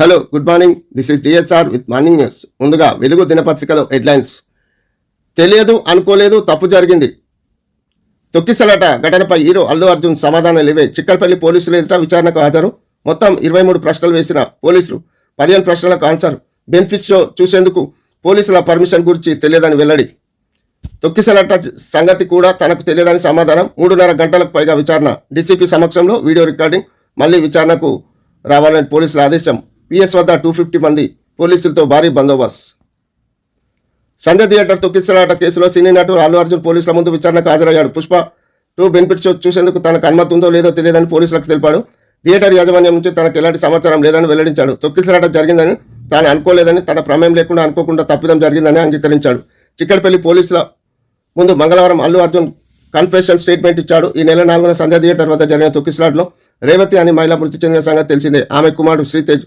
Hello, good morning. This is DSR with morning news. ముందుగా వెలుగు దినపత్రికలో హెడ్లైన్స్. తెలియదు, అనుకోలేదు, తప్పు జరిగింది. తొక్కిసలాట ఘటనపై హీరో అల్లు అర్జున్ సమాధానం లేవే. చిక్కడపల్లి పోలీసులు ఎదుట విచారణకు హాజరు. మొత్తం 23 ప్రశ్నలు వేసిన పోలీసులు 15 ప్రశ్నలకు ఆన్సర్. బెనిఫిట్ షో చూసేందుకు పోలీసుల పర్మిషన్ గురించి తెలియదని వెల్లడి. తొక్కిసలాట సంగతి కూడా తనకు తెలియదని సమాధానం. 3.5 గంటలకు పైగా విచారణ. డీసీపీ సమక్షంలో వీడియో రికార్డింగ్. మళ్లీ విచారణకు రావాలని పోలీసుల ఆదేశం. పిఎస్ వద్ద 250 మంది పోలీసులతో భారీ బందోబస్తు. సంజయ్ థియేటర్ తొక్కిసలాట కేసులో సినీ నటుడు అల్లు అర్జున్ పోలీసుల ముందు విచారణకు హాజరయ్యాడు. పుష్ప 2 బెనిఫిట్ షో చూసేందుకు తనకు అనుమతి ఉందో లేదో తెలియదని పోలీసులకు తెలిపాడు. థియేటర్ యాజమాన్యం నుంచి తనకు ఎలాంటి సమాచారం లేదని వెల్లడించాడు. తొక్కిసలాట జరిగిందని తాను అనుకోలేదని, తన ప్రమేయం లేకుండా అనుకోకుండా తప్పిదం జరిగిందని అంగీకరించాడు. చిక్కడపల్లి పోలీసుల ముందు మంగళవారం అల్లు అర్జున్ కన్ఫెషన్ స్టేట్మెంట్ ఇచ్చాడు. ఈ నెల 4న సంజయ్ థియేటర్ వద్ద జరిగిన తొక్కిసలాటలో రేవతి అనే మహిళ మృతి చెందిన సంగతి తెలిసిందే. ఆమె కుమారుడు శ్రీతేజ్